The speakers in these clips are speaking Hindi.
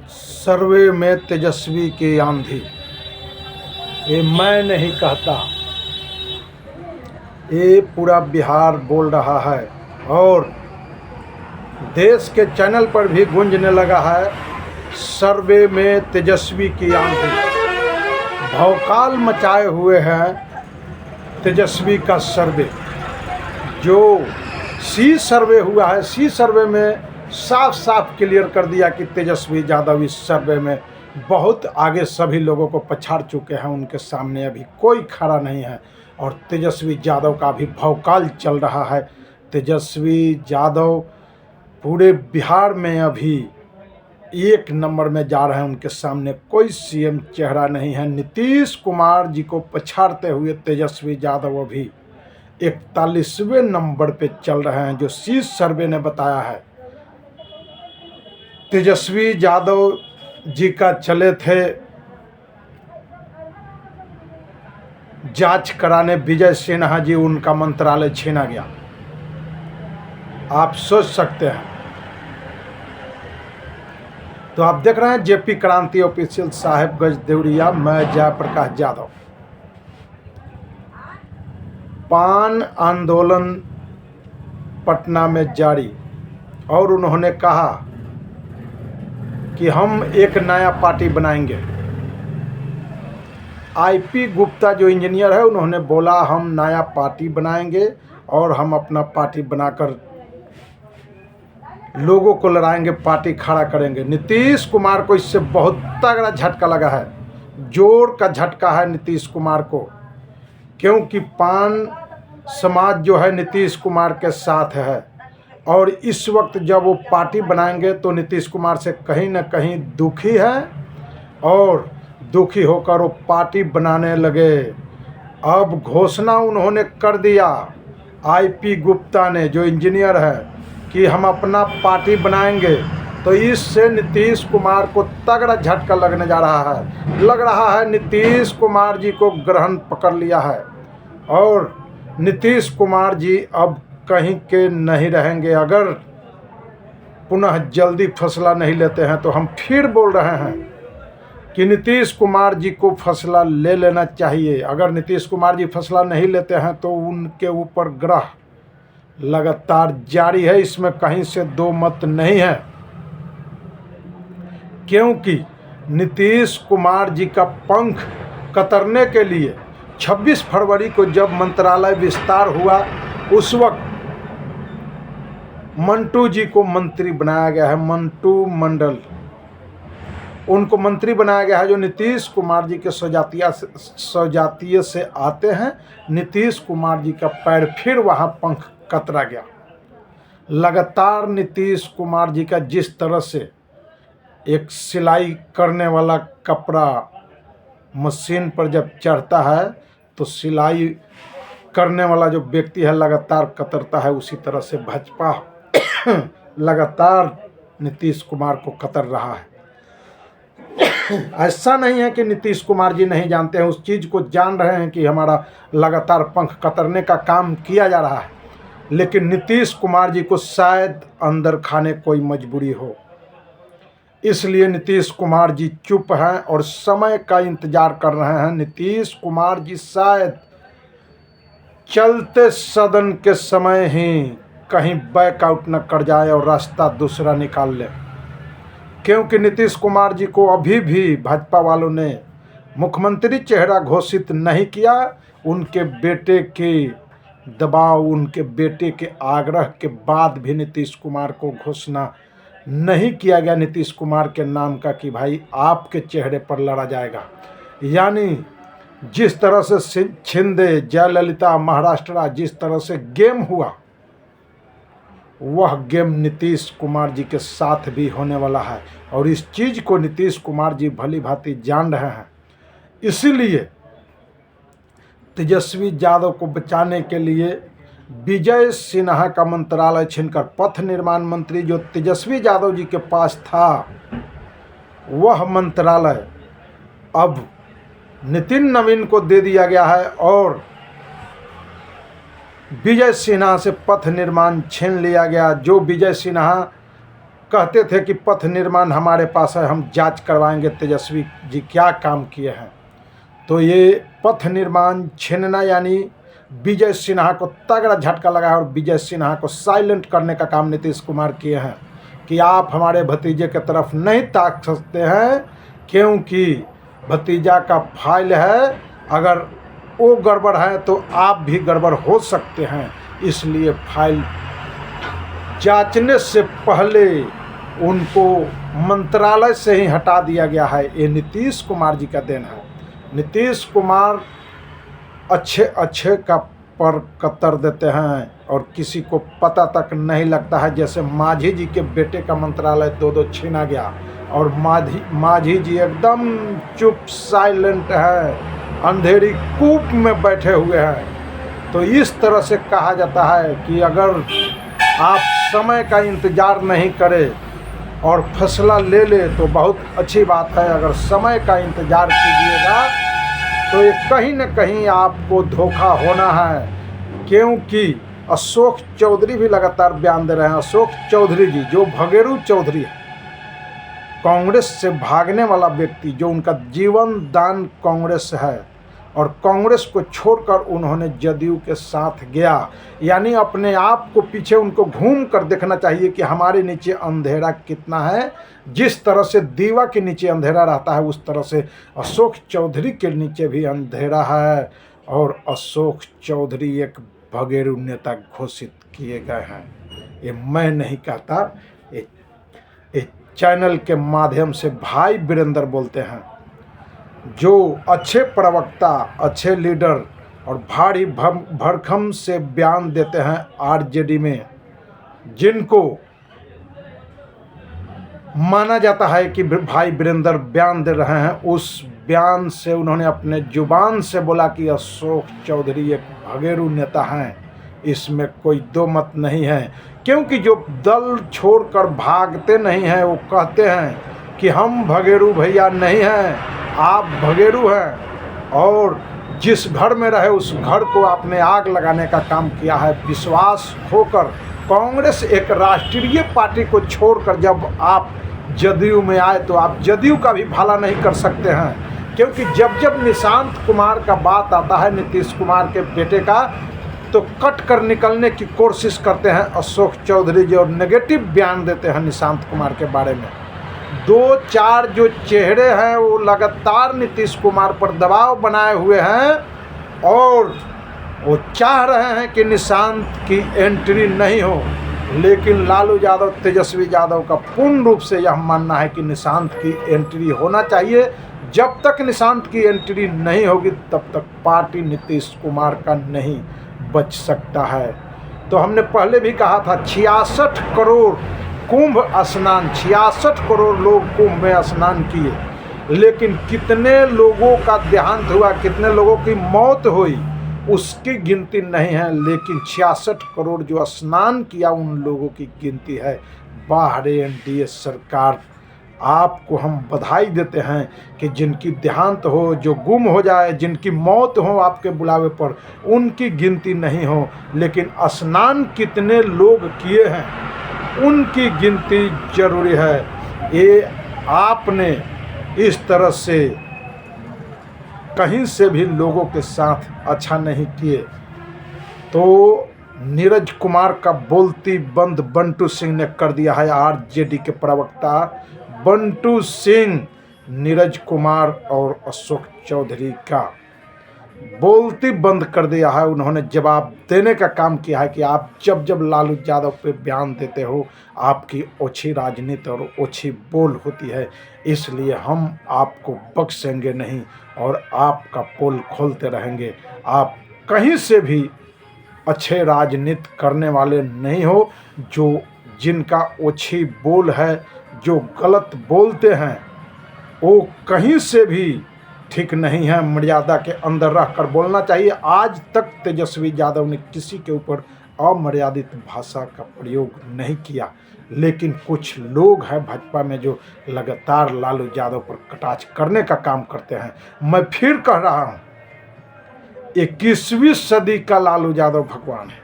सर्वे में तेजस्वी की आंधी, ये मैं नहीं कहता, ये पूरा बिहार बोल रहा है और देश के चैनल पर भी गूंजने लगा है। सर्वे में तेजस्वी की आंधी, भौकाल मचाए हुए हैं तेजस्वी का सर्वे। जो सी सर्वे हुआ है, सी सर्वे में साफ साफ क्लियर कर दिया कि तेजस्वी यादव इस सर्वे में बहुत आगे सभी लोगों को पछाड़ चुके हैं, उनके सामने अभी कोई खड़ा नहीं है और तेजस्वी यादव का भी भौकाल चल रहा है। तेजस्वी यादव पूरे बिहार में अभी 1 नंबर में जा रहे हैं, उनके सामने कोई सीएम चेहरा नहीं है। नीतीश कुमार जी को पछाड़ते हुए तेजस्वी यादव अभी 41वें नंबर पे चल रहे हैं, जो सी सर्वे ने बताया है। तेजस्वी यादव जी का चले थे जांच कराने विजय सिन्हा जी, उनका मंत्रालय छीना गया। आप सोच सकते हैं। तो आप देख रहे हैं जेपी क्रांति ऑफिशियल, साहेबगंज देवरिया, मैं जयप्रकाश यादव। पान आंदोलन पटना में जारी और उन्होंने कहा कि हम एक नया पार्टी बनाएंगे। आईपी गुप्ता जो इंजीनियर है, उन्होंने बोला हम नया पार्टी बनाएंगे और हम अपना पार्टी बनाकर लोगों को लड़ाएंगे, पार्टी खड़ा करेंगे। नीतीश कुमार को इससे बहुत तगड़ा झटका लगा है, जोर का झटका है नीतीश कुमार को, क्योंकि पान समाज जो है नीतीश कुमार के साथ है और इस वक्त जब वो पार्टी बनाएंगे तो नीतीश कुमार से कहीं ना कहीं दुखी है और दुखी होकर वो पार्टी बनाने लगे। अब घोषणा उन्होंने कर दिया, आईपी गुप्ता ने जो इंजीनियर है, कि हम अपना पार्टी बनाएंगे। तो इससे नीतीश कुमार को तगड़ा झटका लगने जा रहा है। लग रहा है नीतीश कुमार जी को ग्रहण पकड़ लिया है और नीतीश कुमार जी अब कहीं के नहीं रहेंगे। अगर पुनः जल्दी फैसला नहीं लेते हैं तो हम फिर बोल रहे हैं कि नीतीश कुमार जी को फैसला ले लेना चाहिए। अगर नीतीश कुमार जी फैसला नहीं लेते हैं तो उनके ऊपर ग्रह लगातार जारी है, इसमें कहीं से दो मत नहीं है। क्योंकि नीतीश कुमार जी का पंख कतरने के लिए 26 फरवरी को जब मंत्रालय विस्तार हुआ, उस वक्त मंटू जी को मंत्री बनाया गया है। मंटू मंडल, उनको मंत्री बनाया गया है, जो नीतीश कुमार जी के सौजातीय से आते हैं। नीतीश कुमार जी का पैर फिर वहाँ पंख कतरा गया। लगातार नीतीश कुमार जी का जिस तरह से एक सिलाई करने वाला कपड़ा मशीन पर जब चढ़ता है तो सिलाई करने वाला जो व्यक्ति है लगातार कतरता है, उसी तरह से भाजपा लगातार नीतीश कुमार को कतर रहा है। ऐसा नहीं है कि नीतीश कुमार जी नहीं जानते हैं, उस चीज़ को जान रहे हैं कि हमारा लगातार पंख कतरने का काम किया जा रहा है, लेकिन नीतीश कुमार जी को शायद अंदर खाने कोई मजबूरी हो, इसलिए नीतीश कुमार जी चुप हैं और समय का इंतजार कर रहे हैं। नीतीश कुमार जी शायद चलते सदन के समय ही कहीं बैकआउट न कर जाए और रास्ता दूसरा निकाल ले, क्योंकि नीतीश कुमार जी को अभी भी भाजपा वालों ने मुख्यमंत्री चेहरा घोषित नहीं किया। उनके बेटे के दबाव, उनके बेटे के आग्रह के बाद भी नीतीश कुमार को घोषणा नहीं किया गया नीतीश कुमार के नाम का कि भाई आपके चेहरे पर लड़ा जाएगा। यानी जिस तरह से शिंदे, जयललिता, महाराष्ट्र, जिस तरह से गेम हुआ, वह गेम नीतीश कुमार जी के साथ भी होने वाला है और इस चीज़ को नीतीश कुमार जी भली भांति जान रहे हैं। इसीलिए तेजस्वी यादव को बचाने के लिए विजय सिन्हा का मंत्रालय छीनकर पथ निर्माण मंत्री जो तेजस्वी यादव जी के पास था, वह मंत्रालय अब नितिन नवीन को दे दिया गया है और विजय सिन्हा से पथ निर्माण छीन लिया गया। जो विजय सिन्हा कहते थे कि पथ निर्माण हमारे पास है, हम जांच करवाएंगे तेजस्वी जी क्या काम किए हैं। तो ये पथ निर्माण छीनना यानी विजय सिन्हा को तगड़ा झटका लगा है और विजय सिन्हा को साइलेंट करने का काम नीतीश कुमार किए हैं कि आप हमारे भतीजे के तरफ नहीं ताक सकते हैं, क्योंकि भतीजा का फाइल है, अगर वो गड़बड़ है तो आप भी गड़बड़ हो सकते हैं। इसलिए फाइल जांचने से पहले उनको मंत्रालय से ही हटा दिया गया है। ये नीतीश कुमार जी का देन है। नीतीश कुमार अच्छे का पर कतर देते हैं और किसी को पता तक नहीं लगता है। जैसे माझी जी के बेटे का मंत्रालय दो छीना गया और माझी जी एकदम चुप साइलेंट है, अंधेरी कूप में बैठे हुए हैं। तो इस तरह से कहा जाता है कि अगर आप समय का इंतज़ार नहीं करें और फैसला ले ले तो बहुत अच्छी बात है। अगर समय का इंतज़ार कीजिएगा तो ये कहीं न कहीं आपको धोखा होना है, क्योंकि अशोक चौधरी भी लगातार बयान दे रहे हैं। अशोक चौधरी जी जो भगेरू चौधरी है, कांग्रेस से भागने वाला व्यक्ति, जो उनका जीवन दान कांग्रेस है और कांग्रेस को छोड़कर उन्होंने जदयू के साथ गया, यानी अपने आप को पीछे उनको घूम कर देखना चाहिए कि हमारे नीचे अंधेरा कितना है। जिस तरह से दीवा के नीचे अंधेरा रहता है, उस तरह से अशोक चौधरी के नीचे भी अंधेरा है और अशोक चौधरी एक भगेरू नेता घोषित किए गए हैं। ये मैं नहीं कहता, ये चैनल के माध्यम से भाई वीरेंद्र बोलते हैं, जो अच्छे प्रवक्ता, अच्छे लीडर और भारी भरखम से बयान देते हैं आरजेडी में, जिनको माना जाता है कि भाई वीरेंद्र बयान दे रहे हैं। उस बयान से उन्होंने अपने जुबान से बोला कि अशोक चौधरी एक भगेरू नेता हैं, इसमें कोई दो मत नहीं है। क्योंकि जो दल छोड़कर भागते नहीं हैं, वो कहते हैं कि हम भगेरू भैया नहीं हैं, आप भगेरू हैं। और जिस घर में रहे उस घर को आपने आग लगाने का काम किया है। विश्वास खोकर कांग्रेस एक राष्ट्रीय पार्टी को छोड़कर जब आप जदयू में आए तो आप जदयू का भी भला नहीं कर सकते हैं, क्योंकि जब निशांत कुमार का बात आता है, नीतीश कुमार के बेटे का, तो कट कर निकलने की कोशिश करते हैं अशोक चौधरी जी और नेगेटिव बयान देते हैं निशांत कुमार के बारे में। दो चार जो चेहरे हैं वो लगातार नीतीश कुमार पर दबाव बनाए हुए हैं और वो चाह रहे हैं कि निशांत की एंट्री नहीं हो, लेकिन लालू यादव, तेजस्वी यादव का पूर्ण रूप से यह मानना है कि निशांत की एंट्री होना चाहिए। जब तक निशांत की एंट्री नहीं होगी तब तक पार्टी नीतीश कुमार का नहीं बच सकता है। तो हमने पहले भी कहा था 66 करोड़ कुंभ स्नान, 66 करोड़ लोग कुंभ में स्नान किए, लेकिन कितने लोगों का देहांत हुआ, कितने लोगों की मौत हुई, उसकी गिनती नहीं है। लेकिन 66 करोड़ जो स्नान किया उन लोगों की गिनती है। बाहर एनडीए सरकार, आपको हम बधाई देते हैं कि जिनकी देहांत हो, जो गुम हो जाए, जिनकी मौत हो आपके बुलावे पर, उनकी गिनती नहीं हो, लेकिन स्नान कितने लोग किए हैं उनकी गिनती जरूरी है। ये आपने इस तरह से कहीं से भी लोगों के साथ अच्छा नहीं किए। तो नीरज कुमार का बोलती बंद बंटू सिंह ने कर दिया है। आरजेडी के प्रवक्ता बंटू सिंह नीरज कुमार और अशोक चौधरी का बोलती बंद कर दिया है। उन्होंने जवाब देने का काम किया है कि आप जब लालू यादव पे बयान देते हो, आपकी ओछी राजनीति और ओछी बोल होती है, इसलिए हम आपको बख्शेंगे नहीं और आपका पोल खोलते रहेंगे। आप कहीं से भी अच्छे राजनीति करने वाले नहीं हो। जो जिनका ओछी बोल है, जो गलत बोलते हैं, वो कहीं से भी ठीक नहीं है। मर्यादा के अंदर रहकर बोलना चाहिए। आज तक तेजस्वी यादव ने किसी के ऊपर अमर्यादित भाषा का प्रयोग नहीं किया, लेकिन कुछ लोग हैं भाजपा में जो लगातार लालू यादव पर कटाक्ष करने का काम करते हैं। मैं फिर कह रहा हूँ, 21वीं सदी का लालू यादव भगवान है।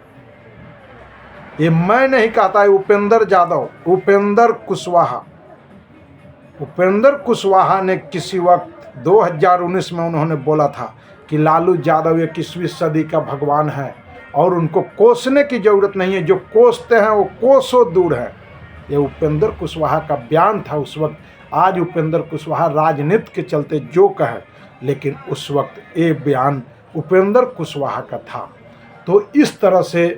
ये मैं नहीं कहता, है उपेंद्र यादव, उपेंद्र कुशवाहा। उपेंद्र कुशवाहा ने किसी वक्त 2019 में उन्होंने बोला था कि लालू यादव 21वीं सदी का भगवान है और उनको कोसने की ज़रूरत नहीं है, जो कोसते हैं वो कोसों दूर है। ये उपेंद्र कुशवाहा का बयान था उस वक्त। आज उपेंद्र कुशवाहा राजनीति के चलते जो कहे, लेकिन उस वक्त ये बयान उपेंद्र कुशवाहा का था। तो इस तरह से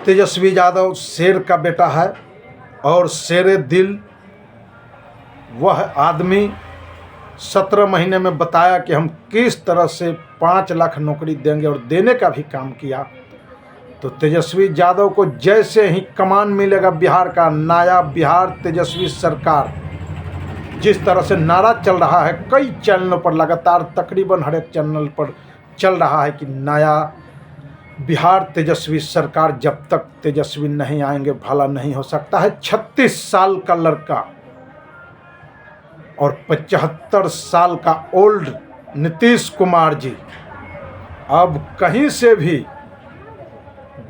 तेजस्वी यादव शेर का बेटा है और शेरे दिल। वह आदमी 17 महीने में बताया कि हम किस तरह से 5 लाख नौकरी देंगे और देने का भी काम किया। तो तेजस्वी यादव को जैसे ही कमान मिलेगा बिहार का, नया बिहार तेजस्वी सरकार, जिस तरह से नारा चल रहा है कई चैनलों पर लगातार, तकरीबन हर एक चैनल पर चल रहा है कि नया बिहार तेजस्वी सरकार, जब तक तेजस्वी नहीं आएंगे भला नहीं हो सकता है। 36 साल का लड़का और 75 साल का ओल्ड नीतीश कुमार जी अब कहीं से भी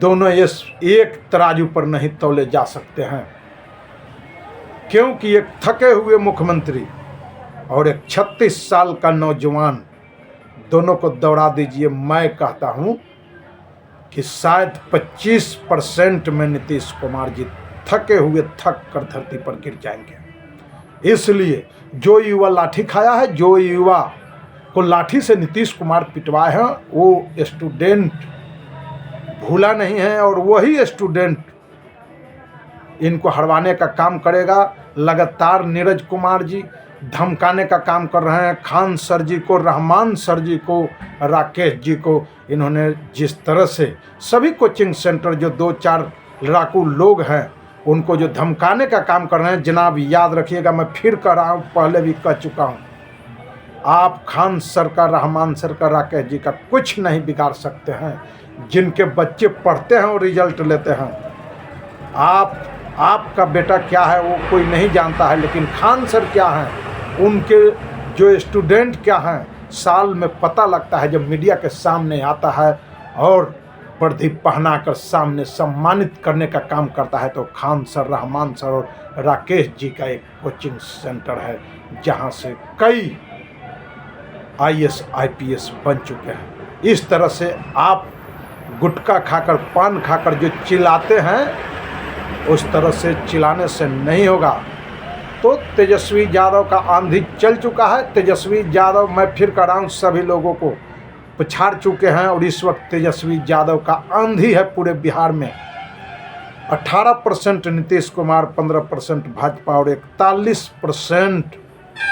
दोनों एक तराजू पर नहीं तौले जा सकते हैं, क्योंकि एक थके हुए मुख्यमंत्री और एक 36 साल का नौजवान, दोनों को दौड़ा दीजिए। मैं कहता हूं कि शायद 25% में नीतीश कुमार जी थके हुए थक कर धरती पर गिर जाएंगे। इसलिए जो युवा लाठी खाया है, जो युवा को लाठी से नीतीश कुमार पिटवाए हैं, वो स्टूडेंट भूला नहीं है और वही स्टूडेंट इनको हरवाने का काम करेगा। लगातार नीरज कुमार जी धमकाने का काम कर रहे हैं। खान सर जी को, रहमान सर जी को, राकेश जी को, इन्होंने जिस तरह से सभी कोचिंग सेंटर जो 2-4 लड़ाकू लोग हैं उनको जो धमकाने का काम कर रहे हैं, जनाब याद रखिएगा, मैं फिर कह रहा हूँ, पहले भी कह चुका हूँ, आप खान सर का, रहमान सर का, राकेश जी का कुछ नहीं बिगाड़ सकते हैं। जिनके बच्चे पढ़ते हैं और रिजल्ट लेते हैं, आपका बेटा क्या है वो कोई नहीं जानता है, लेकिन खान सर क्या हैं, उनके जो स्टूडेंट क्या हैं, साल में पता लगता है जब मीडिया के सामने आता है और वर्दी पहनाकर सामने सम्मानित करने का काम करता है। तो खान सर, रहमान सर और राकेश जी का एक कोचिंग सेंटर है जहां से कई IAS IPS बन चुके हैं। इस तरह से आप गुटखा खाकर, पान खाकर जो चिल्लाते हैं, उस तरह से चिल्लाने से नहीं होगा। तो तेजस्वी यादव का आंधी चल चुका है। तेजस्वी यादव, मैं फिर कह रहा हूँ, सभी लोगों को पछाड़ चुके हैं और इस वक्त तेजस्वी यादव का आंधी है पूरे बिहार में। 18% नीतीश कुमार, 15% भाजपा और 41%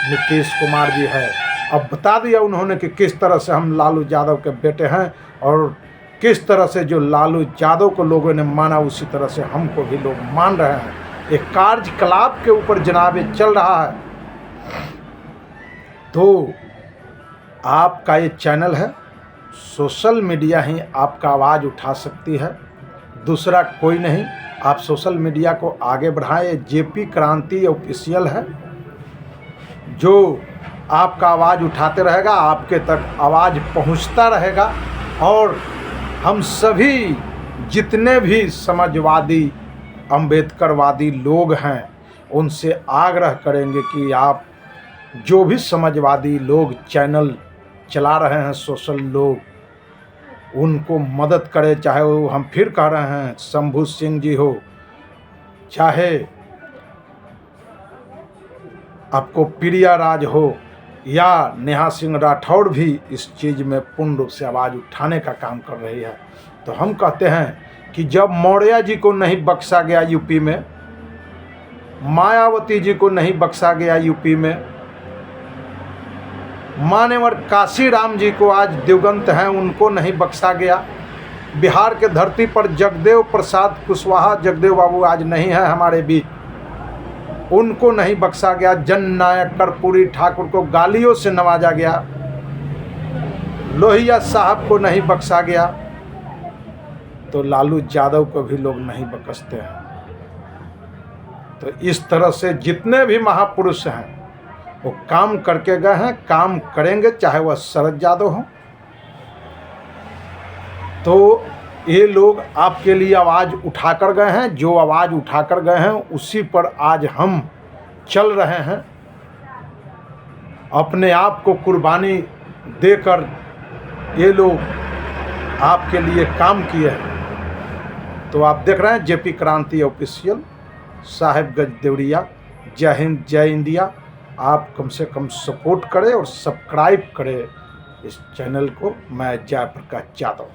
नीतीश कुमार जी है। अब बता दिया उन्होंने कि किस तरह से हम लालू यादव के बेटे हैं और किस तरह से जो लालू यादव को लोगों ने माना उसी तरह से हमको भी लोग मान रहे हैं। एक कार्यकलाप के ऊपर जनाब ये चल रहा है। तो आपका ये चैनल है, सोशल मीडिया ही आपका आवाज़ उठा सकती है, दूसरा कोई नहीं। आप सोशल मीडिया को आगे बढ़ाएं। JP क्रांति ऑफिशियल है जो आपका आवाज़ उठाते रहेगा, आपके तक आवाज़ पहुंचता रहेगा और हम सभी जितने भी समाजवादी, अंबेडकरवादी लोग हैं उनसे आग्रह करेंगे कि आप जो भी समाजवादी लोग चैनल चला रहे हैं, सोशल लोग, उनको मदद करें। चाहे वो, हम फिर कह रहे हैं, शंभू सिंह जी हो, चाहे आपको प्रिया राज हो या नेहा सिंह राठौड़ भी इस चीज़ में पूर्ण रूप से आवाज़ उठाने का काम कर रही है। तो हम कहते हैं कि जब मौर्य जी को नहीं बख्शा गया यूपी में, मायावती जी को नहीं बख्शा गया यूपी में, मान्यवर काशीराम जी को आज दिवंगत हैं उनको नहीं बख्शा गया, बिहार के धरती पर जगदेव प्रसाद कुशवाहा, जगदेव बाबू आज नहीं है हमारे बीच, उनको नहीं बख्शा गया, जननायक कर्पूरी ठाकुर को गालियों से नवाजा गया, लोहिया साहब को नहीं बख्शा गया, तो लालू यादव को भी लोग नहीं बख्शते हैं। तो इस तरह से जितने भी महापुरुष हैं वो काम करके गए हैं, काम करेंगे, चाहे वह शरद यादव हो। तो ये लोग आपके लिए आवाज़ उठा कर गए हैं, जो आवाज़ उठा कर गए हैं उसी पर आज हम चल रहे हैं। अपने आप को कुर्बानी देकर ये लोग आपके लिए काम किए हैं। तो आप देख रहे हैं जेपी क्रांति ऑफिशियल, साहिबगंज देवरिया। जय हिंद, जय इंडिया। आप कम से कम सपोर्ट करें और सब्सक्राइब करें इस चैनल को। मैं जयप्रकाश यादव।